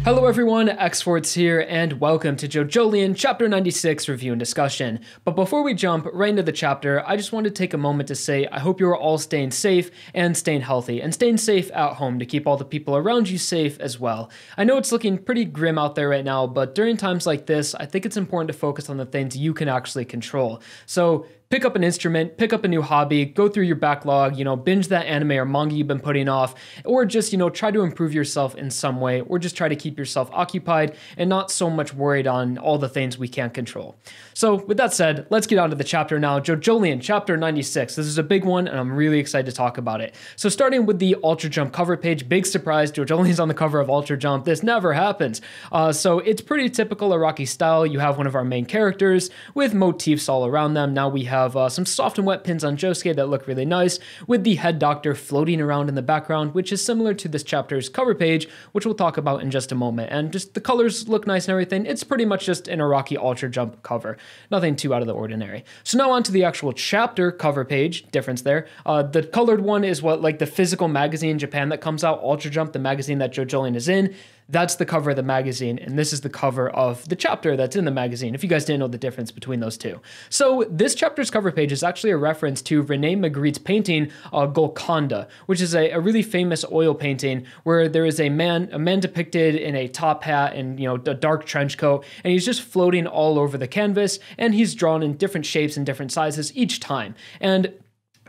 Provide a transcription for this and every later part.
Hello everyone, xForts here, and welcome to JoJolion Chapter 96 review and discussion. But before we jump right into the chapter, I just want to take a moment to say I hope you are all staying safe and staying healthy, and staying safe at home to keep all the people around you safe as well. I know it's looking pretty grim out there right now, but during times like this, I think it's important to focus on the things you can actually control. So pick up an instrument, pick up a new hobby, go through your backlog, binge that anime or manga you've been putting off, or just, try to improve yourself in some way, or just try to keep yourself occupied and not so much worried on all the things we can't control. So with that said, let's get on to the chapter now. JoJolion Chapter 96. This is a big one and I'm really excited to talk about it. So starting with the Ultra Jump cover page, big surprise, JoJolion's on the cover of Ultra Jump. This never happens. So it's pretty typical Araki style. You have one of our main characters with motifs all around them. Now we have some soft and wet pins on Josuke that look really nice, with the head doctor floating around in the background, which is similar to this chapter's cover page, which we'll talk about in just a moment. And just the colors look nice and everything. It's pretty much just an Araki Ultra Jump cover. Nothing too out of the ordinary. So now on to the actual chapter cover page, difference there. The colored one is what, like the physical magazine in Japan that comes out, Ultra Jump, the magazine that JoJolion is in. That's the cover of the magazine, and this is the cover of the chapter that's in the magazine, if you guys didn't know the difference between those two. So this chapter's cover page is actually a reference to René Magritte's painting, Golconda, which is a really famous oil painting where there is a man depicted in a top hat and, a dark trench coat, and he's just floating all over the canvas, and he's drawn in different shapes and different sizes each time. And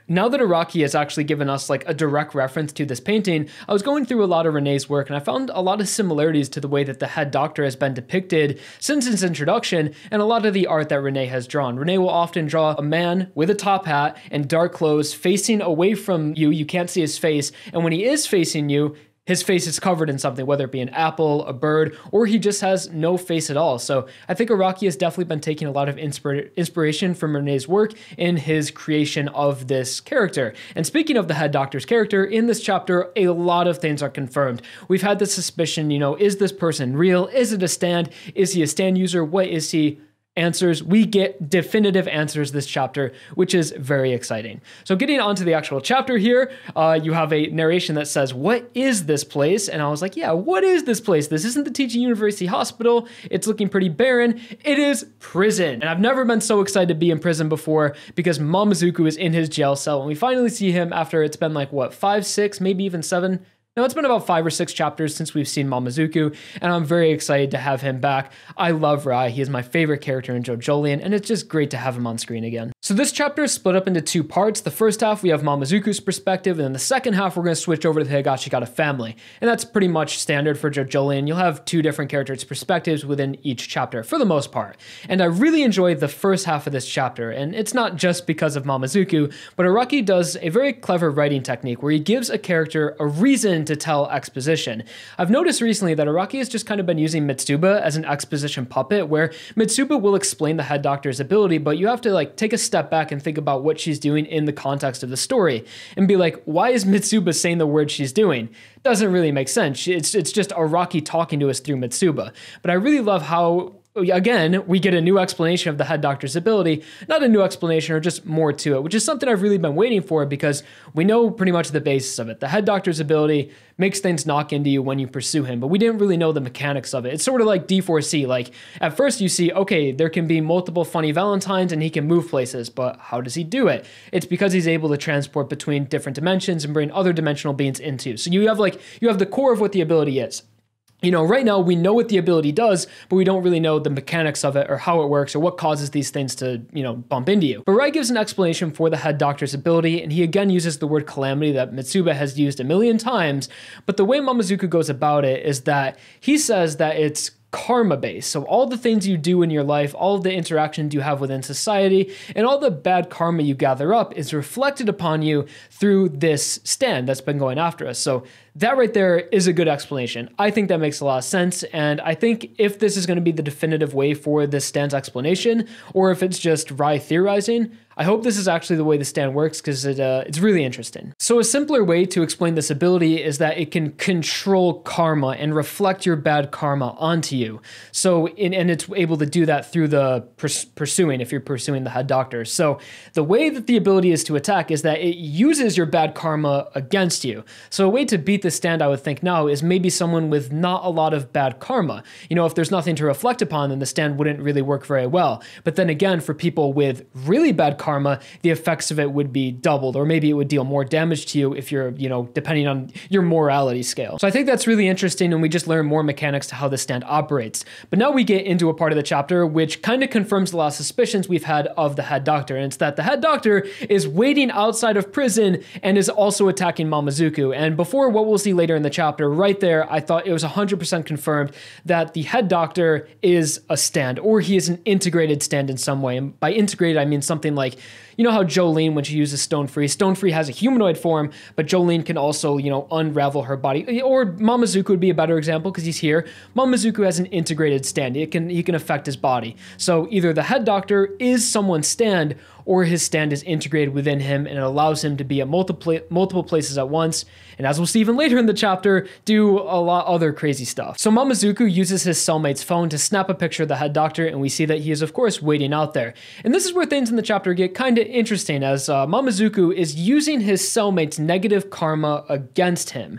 now that Araki has actually given us like a direct reference to this painting, I was going through a lot of René's work and I found a lot of similarities to the way that the head doctor has been depicted since its introduction and a lot of the art that René has drawn. René will often draw a man with a top hat and dark clothes facing away from you. You can't see his face. And when he is facing you, his face is covered in something, whether it be an apple, a bird, or he just has no face at all. So I think Araki has definitely been taking a lot of inspiration from René's work in his creation of this character. And speaking of the head doctor's character, in this chapter, a lot of things are confirmed. We've had the suspicion, is this person real? Is it a stand? Is he a stand user? What is he? Answers. We get definitive answers this chapter, which is very exciting. So getting onto the actual chapter here, you have a narration that says, "What is this place?" And I was like, yeah, what is this place? This isn't the Teaching University Hospital. It's looking pretty barren. It is prison. And I've never been so excited to be in prison before because Mamazuku is in his jail cell. And we finally see him after it's been like, what, 5, 6, maybe even 7? No, it's been about 5 or 6 chapters since we've seen Mamazuku, and I'm very excited to have him back. I love Rai. He is my favorite character in JoJolion, and it's just great to have him on screen again. So this chapter is split up into 2 parts. The first half, we have Mamazuku's perspective, and then the second half, we're going to switch over to the Higashikata family. And that's pretty much standard for JoJolion. You'll have 2 different characters' perspectives within each chapter, for the most part. And I really enjoyed the first half of this chapter, and it's not just because of Mamazuku, but Araki does a very clever writing technique where he gives a character a reason to tell exposition. I've noticed recently that Araki has just kind of been using Mitsuba as an exposition puppet, where Mitsuba will explain the head doctor's ability, but you have to take a step back and think about what she's doing in the context of the story and be like, why is Mitsuba saying the words she's doing? Doesn't really make sense. It's just Araki talking to us through Mitsuba. But I really love how, again, we get a new explanation of the head doctor's ability, not a new explanation or just more to it, which is something I've really been waiting for because we know pretty much the basis of it. The head doctor's ability makes things knock into you when you pursue him, but we didn't really know the mechanics of it. It's sort of like D4C. Like at first you see, okay, there can be multiple funny Valentines and he can move places, but how does he do it? It's because he's able to transport between different dimensions and bring other dimensional beings into. So you have the core of what the ability is. Right now we know what the ability does, but we don't really know the mechanics of it or how it works or what causes these things to, bump into you. But Rai gives an explanation for the head doctor's ability, and he again uses the word calamity that Mitsuba has used a million times, but the way Mamazuku goes about it is that he says that it's karma based. So all the things you do in your life, all of the interactions you have within society, and all the bad karma you gather up is reflected upon you through this stand that's been going after us. So that right there is a good explanation. I think that makes a lot of sense. And I think if this is going to be the definitive way for this stand's explanation, or if it's just Rai theorizing, I hope this is actually the way the stand works because it's really interesting. So a simpler way to explain this ability is that it can control karma and reflect your bad karma onto you. So, and it's able to do that through the pursuing, if you're pursuing the head doctor. So the way that the ability is to attack is that it uses your bad karma against you. So a way to beat the stand, I would think now, is maybe someone with not a lot of bad karma. You know, if there's nothing to reflect upon, then the stand wouldn't really work very well. But then again, for people with really bad karma, the effects of it would be doubled, or maybe it would deal more damage to you if you're, you know, depending on your morality scale. So I think that's really interesting, and we just learn more mechanics to how the stand operates. But now we get into a part of the chapter which kind of confirms the last suspicions we've had of the head doctor, and it's that the head doctor is waiting outside of prison and is also attacking Mamazuku. And before what we'll see later in the chapter, right there, I thought it was 100% confirmed that the head doctor is a stand, or he is an integrated stand in some way. And by integrated, I mean something like, you know how JoJolion, when she uses Stone Free has a humanoid form, but JoJolion can also, you know, unravel her body. Or Mamazuku would be a better example because he's here. Mamazuku has an integrated stand. He can affect his body. So either the head doctor is someone's stand, or his stand is integrated within him and it allows him to be at multiple places at once. And as we'll see even later in the chapter, do a lot other crazy stuff. So Mamazuku uses his cellmate's phone to snap a picture of the head doctor, and we see that he is of course waiting out there. And this is where things in the chapter get kind of interesting, as Mamazuku is using his cellmate's negative karma against him.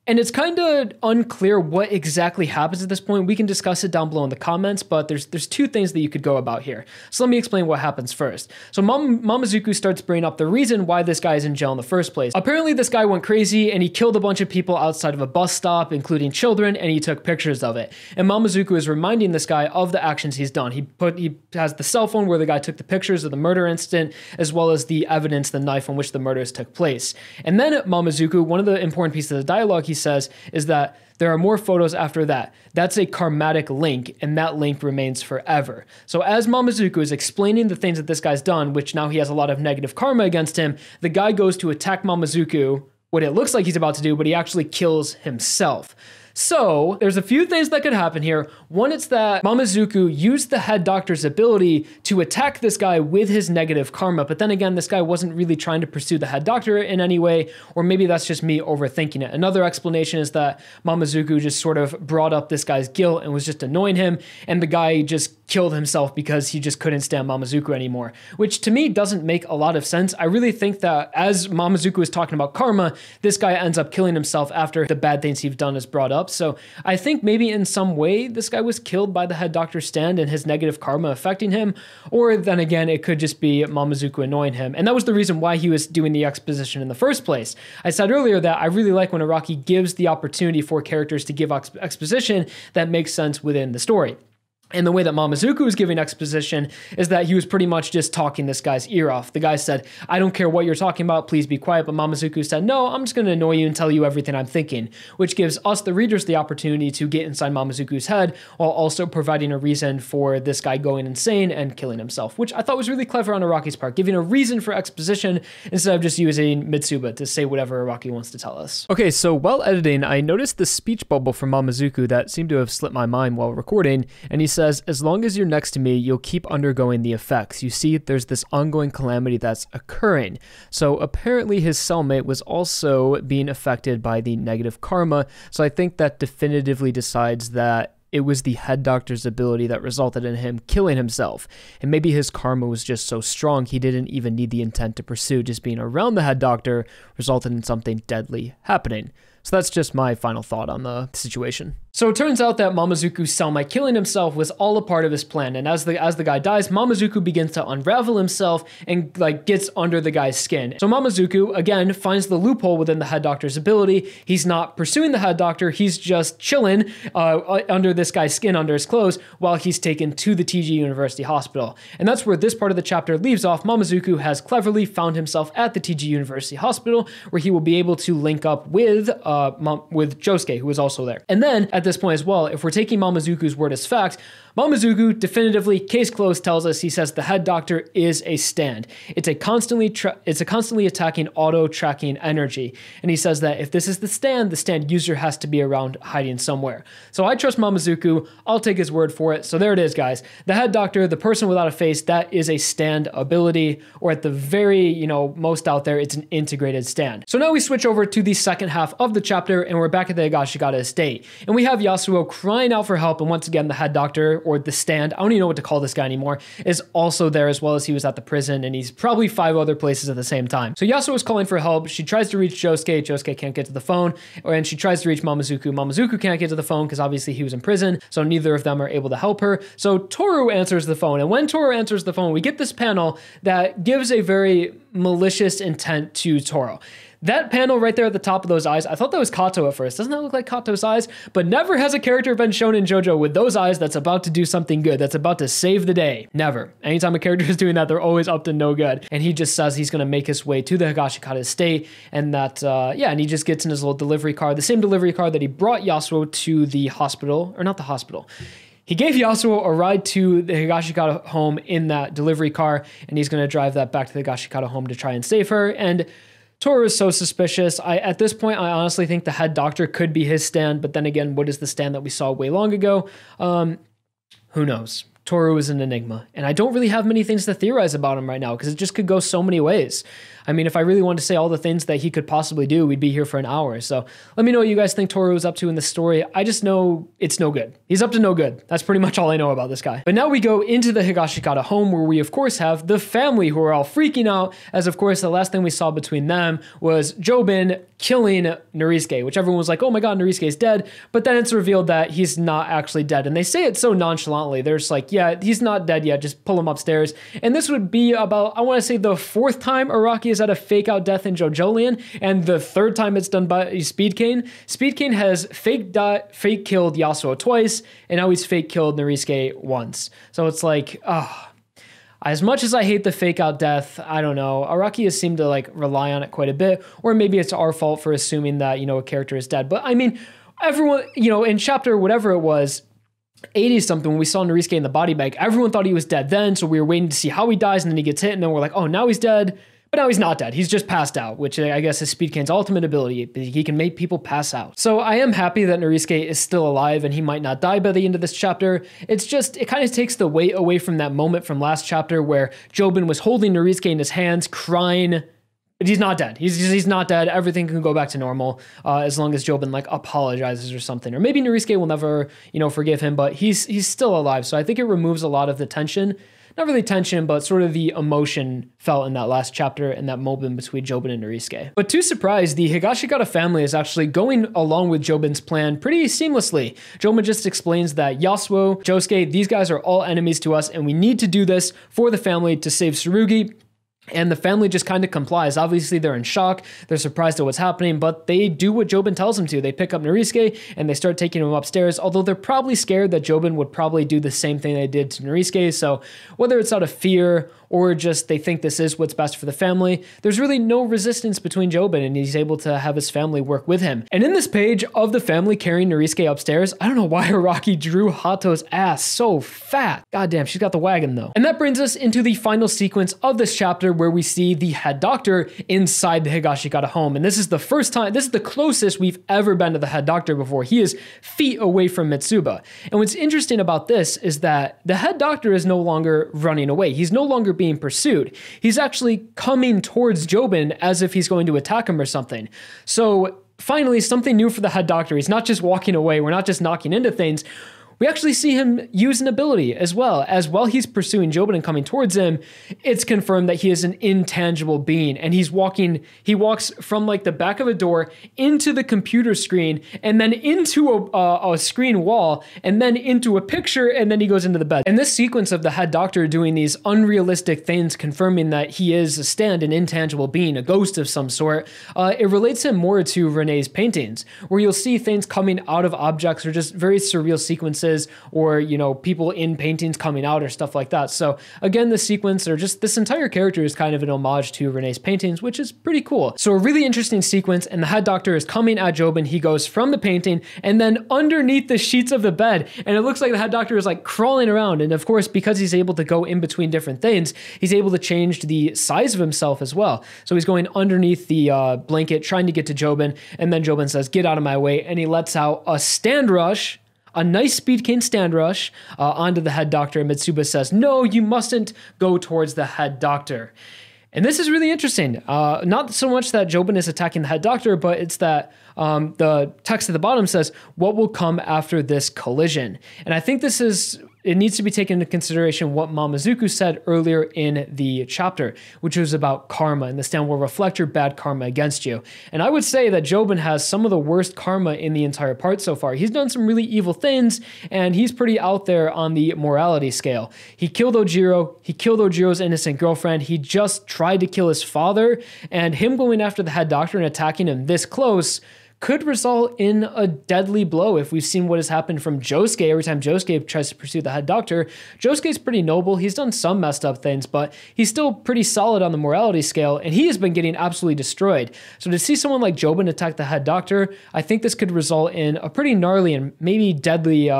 And it's kind of unclear what exactly happens at this point. We can discuss it down below in the comments, but there's two things that you could go about here. So let me explain what happens first. So Mamazuku starts bringing up the reason why this guy is in jail in the first place. Apparently this guy went crazy and he killed a bunch of people outside of a bus stop, including children, and he took pictures of it. And Mamazuku is reminding this guy of the actions he's done. He has the cell phone where the guy took the pictures of the murder incident, as well as the evidence, the knife on which the murders took place. And then Mamazuku, one of the important pieces of the dialogue he says is that there are more photos after that. That's a karmatic link, and that link remains forever. So as Mamazuku is explaining the things that this guy's done, which now he has a lot of negative karma against him, the guy goes to attack Mamazuku, what it looks like he's about to do, but he actually kills himself. So there's a few things that could happen here. One, it's that Mamazuku used the head doctor's ability to attack this guy with his negative karma, but then again, this guy wasn't really trying to pursue the head doctor in any way, or maybe that's just me overthinking it. Another explanation is that Mamazuku just sort of brought up this guy's guilt and was just annoying him, and the guy just killed himself because he just couldn't stand Mamazuku anymore, which to me doesn't make a lot of sense. I really think that as Mamazuku is talking about karma, this guy ends up killing himself after the bad things he's done is brought up. So I think maybe in some way this guy was killed by the head doctor's stand and his negative karma affecting him, or then again, it could just be Mamazuku annoying him. And that was the reason why he was doing the exposition in the first place. I said earlier that I really like when Araki gives the opportunity for characters to give exposition that makes sense within the story. And the way that Mamazuku was giving exposition is that he was pretty much just talking this guy's ear off. The guy said, "I don't care what you're talking about, please be quiet." But Mamazuku said, "No, I'm just going to annoy you and tell you everything I'm thinking," which gives us, the readers, the opportunity to get inside Mamazuku's head while also providing a reason for this guy going insane and killing himself, which I thought was really clever on Araki's part, giving a reason for exposition instead of just using Mitsuba to say whatever Araki wants to tell us. Okay, so while editing, I noticed the speech bubble from Mamazuku that seemed to have slipped my mind while recording, and he says, "As long as you're next to me, you'll keep undergoing the effects. You see, there's this ongoing calamity that's occurring." So apparently his cellmate was also being affected by the negative karma. So I think that definitively decides that it was the head doctor's ability that resulted in him killing himself. And maybe his karma was just so strong he didn't even need the intent to pursue. Just being around the head doctor resulted in something deadly happening. So that's just my final thought on the situation. So it turns out that Mamazuku's cellmate killing himself was all a part of his plan, and as the guy dies, Mamazuku begins to unravel himself and gets under the guy's skin. So Mamazuku again finds the loophole within the head doctor's ability. He's not pursuing the head doctor, he's just chilling under this guy's skin, under his clothes, while he's taken to the TG University Hospital. And that's where this part of the chapter leaves off. Mamazuku has cleverly found himself at the TG University Hospital, where he will be able to link up with Josuke, who is also there. And then at this point as well, if we're taking Mamazuku's word as fact, Mamazuku definitively, case closed, tells us, he says the head doctor is a stand. It's a constantly attacking auto-tracking energy. And he says that if this is the stand user has to be around hiding somewhere. So I trust Mamazuku. I'll take his word for it. So there it is, guys. The head doctor, the person without a face, that is a stand ability, or at the very, most out there, it's an integrated stand. So now we switch over to the second half of the chapter, and we're back at the Higashikata estate. And we have Yasuo crying out for help, and once again, the head doctor, or the stand, I don't even know what to call this guy anymore, is also there, as well as he was at the prison, and he's probably 5 other places at the same time. So Yasuo is calling for help. She tries to reach Josuke. Josuke can't get to the phone, and she tries to reach Mamazuku. Mamazuku can't get to the phone because obviously he was in prison, so neither of them are able to help her. So Toru answers the phone, and when Toru answers the phone, we get this panel that gives a very malicious intent to Toru. That panel right there at the top of those eyes, I thought that was Kato at first. Doesn't that look like Kato's eyes? But never has a character been shown in JoJo with those eyes that's about to do something good, that's about to save the day. Never. Anytime a character is doing that, they're always up to no good. And he just says he's going to make his way to the Higashikata estate, and that, and he just gets in his little delivery car, the same delivery car that he brought Yasuo to the hospital, or not the hospital. He gave Yasuo a ride to the Higashikata home in that delivery car, and he's going to drive that back to the Higashikata home to try and save her. And Toru is so suspicious. At this point, I honestly think the head doctor could be his stand, but then again, what is the stand that we saw way long ago? Who knows? Toru is an enigma, and I don't really have many things to theorize about him right now because it just could go so many ways. I mean, if I really wanted to say all the things that he could possibly do, we'd be here for an hour. So let me know what you guys think Toru is up to in this story. I just know it's no good. He's up to no good. That's pretty much all I know about this guy. But now we go into the Higashikata home, where we of course have the family, who are all freaking out, as of course the last thing we saw between them was Jobin killing Narisuke, which everyone was like, oh my god, Narisuke is dead. But then it's revealed that he's not actually dead. And they say it so nonchalantly. They're just like, yeah, he's not dead yet. Just pull him upstairs. And this would be about, I want to say, the 4th time Araki is at a fake out death in JoJolion, and the 3rd time it's done by Speed Cane. Speed Cane has fake killed Yasuo twice, and now he's fake killed Narisuke once. So it's like, as much as I hate the fake out death, I don't know. Araki has seemed to like rely on it quite a bit, or maybe it's our fault for assuming that, a character is dead. But I mean, everyone, in chapter whatever it was, 80 something, when we saw Narisuke in the body bag, everyone thought he was dead then, so we were waiting to see how he dies, and then he gets hit, and then we're like, oh, now he's dead. But now he's not dead. He's just passed out, which I guess is Speed Cane's ultimate ability. He can make people pass out. So I am happy that Narisuke is still alive and he might not die by the end of this chapter. It's just, it kind of takes the weight away from that moment from last chapter where Jobin was holding Narisuke in his hands, crying. But he's not dead. He's not dead. Everything can go back to normal as long as Jobin like apologizes or something. Or maybe Narisuke will never, forgive him, but he's still alive. So I think it removes a lot of the tension. Not really tension, but sort of the emotion felt in that last chapter and that moment between Jobin and Narisuke. But to surprise, the Higashikata family is actually going along with Jobin's plan pretty seamlessly. Jobin just explains that Yasuo, Josuke, these guys are all enemies to us, and we need to do this for the family to save Tsurugi. And the family just kind of complies. Obviously, they're in shock. They're surprised at what's happening, but they do what Jobin tells them to. They pick up Narisuke and they start taking him upstairs, although they're probably scared that Jobin would probably do the same thing they did to Narisuke. So whether it's out of fear or just they think this is what's best for the family, there's really no resistance between Jobin, and he's able to have his family work with him. And in this page of the family carrying Narisuke upstairs, I don't know why Araki drew Hato's ass so fat. Goddamn, she's got the wagon though. And that brings us into the final sequence of this chapter, where we see the head doctor inside the Higashikata home. And this is the first time, this is the closest we've ever been to the head doctor before. He is feet away from Mitsuba. And what's interesting about this is that the head doctor is no longer running away. He's no longer being pursued. He's actually coming towards Jobin as if he's going to attack him or something. So finally, something new for the head doctor. He's not just walking away. We're not just knocking into things. We actually see him use an ability as well. As while he's pursuing Jobin and coming towards him, it's confirmed that he is an intangible being, and he walks from like the back of a door into the computer screen, and then into a screen wall, and then into a picture, and then he goes into the bed. And this sequence of the head doctor doing these unrealistic things, confirming that he is an intangible being, a ghost of some sort, it relates him more to Renee's paintings, where you'll see things coming out of objects or just very surreal sequences references or, you know, people in paintings coming out or stuff like that. So again, the sequence or just this entire character is kind of an homage to Renee's paintings, which is pretty cool. So a really interesting sequence, and the head doctor is coming at Jobin. He goes from the painting and then underneath the sheets of the bed, and it looks like the head doctor is like crawling around. And of course, because he's able to go in between different things, he's able to change the size of himself as well. So he's going underneath the blanket, trying to get to Jobin, and then Jobin says, "Get out of my way," and he lets out a stand rush, a nice speed cane stand rush onto the head doctor. And Mitsuba says, "No, you mustn't go towards the head doctor." And this is really interesting. Not so much that Jobin is attacking the head doctor, but it's that the text at the bottom says, "What will come after this collision?" And I think it needs to be taken into consideration what Mamazuku said earlier in the chapter, which was about karma, and the stand will reflect your bad karma against you. And I would say that Jobin has some of the worst karma in the entire part so far. He's done some really evil things, and he's pretty out there on the morality scale. He killed Ojiro, he killed Ojiro's innocent girlfriend, he just tried to kill his father, and him going after the head doctor and attacking him this close could result in a deadly blow. If we've seen what has happened from Josuke, every time Josuke tries to pursue the head doctor, Josuke's pretty noble. He's done some messed up things, but he's still pretty solid on the morality scale, and he has been getting absolutely destroyed. So to see someone like Jobin attack the head doctor, I think this could result in a pretty gnarly and maybe deadly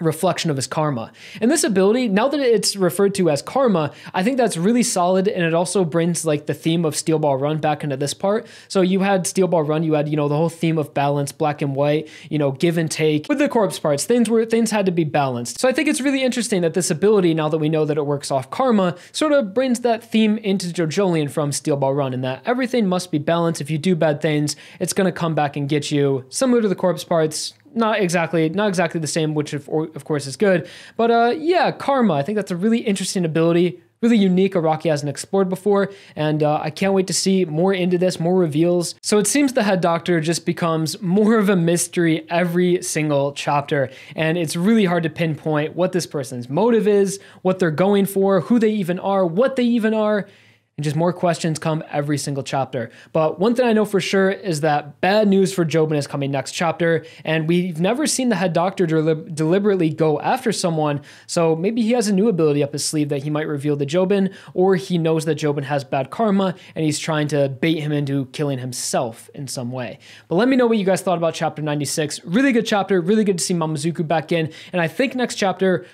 reflection of his karma. And this ability, now that it's referred to as karma, I think that's really solid, and it also brings like the theme of Steel Ball Run back into this part. So you had Steel Ball Run, you had, you know, the whole theme of balance, black and white, you know, give and take. With the corpse parts, things had to be balanced. So I think it's really interesting that this ability, now that we know that it works off karma, sort of brings that theme into JoJolion from Steel Ball Run, and that everything must be balanced. If you do bad things, it's going to come back and get you, similar to the corpse parts. Not exactly the same, which of course is good, but yeah, karma. I think that's a really interesting ability, really unique. Araki hasn't explored before, and I can't wait to see more into this, more reveals. So it seems the head doctor just becomes more of a mystery every single chapter, and it's really hard to pinpoint what this person's motive is, what they're going for, who they even are, what they even are. And just more questions come every single chapter. But one thing I know for sure is that bad news for Jobin is coming next chapter, and we've never seen the head doctor deliberately go after someone, so maybe he has a new ability up his sleeve that he might reveal to Jobin, or he knows that Jobin has bad karma, and he's trying to bait him into killing himself in some way. But let me know what you guys thought about chapter 96. Really good chapter, really good to see Mamazuku back in, and I think next chapter,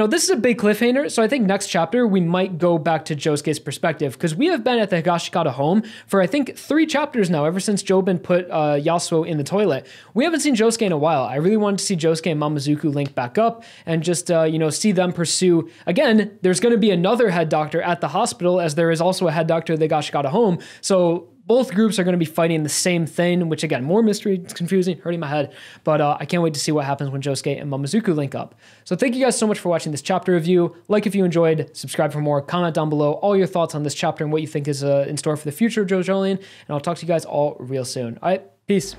this is a big cliffhanger, so I think next chapter we might go back to Josuke's perspective, because we have been at the Higashikata home for I think 3 chapters now, ever since Jobin put Yasuo in the toilet. We haven't seen Josuke in a while. I really wanted to see Josuke and Mamazuku link back up and just, see them pursue. Again, there's going to be another head doctor at the hospital, as there is also a head doctor at the Higashikata home, so both groups are going to be fighting the same thing, which again, more mystery, it's confusing, hurting my head, but I can't wait to see what happens when Josuke and Mamazuku link up. So thank you guys so much for watching this chapter review. Like if you enjoyed, subscribe for more, comment down below all your thoughts on this chapter and what you think is in store for the future of JoJolion, and I'll talk to you guys all real soon. All right, peace.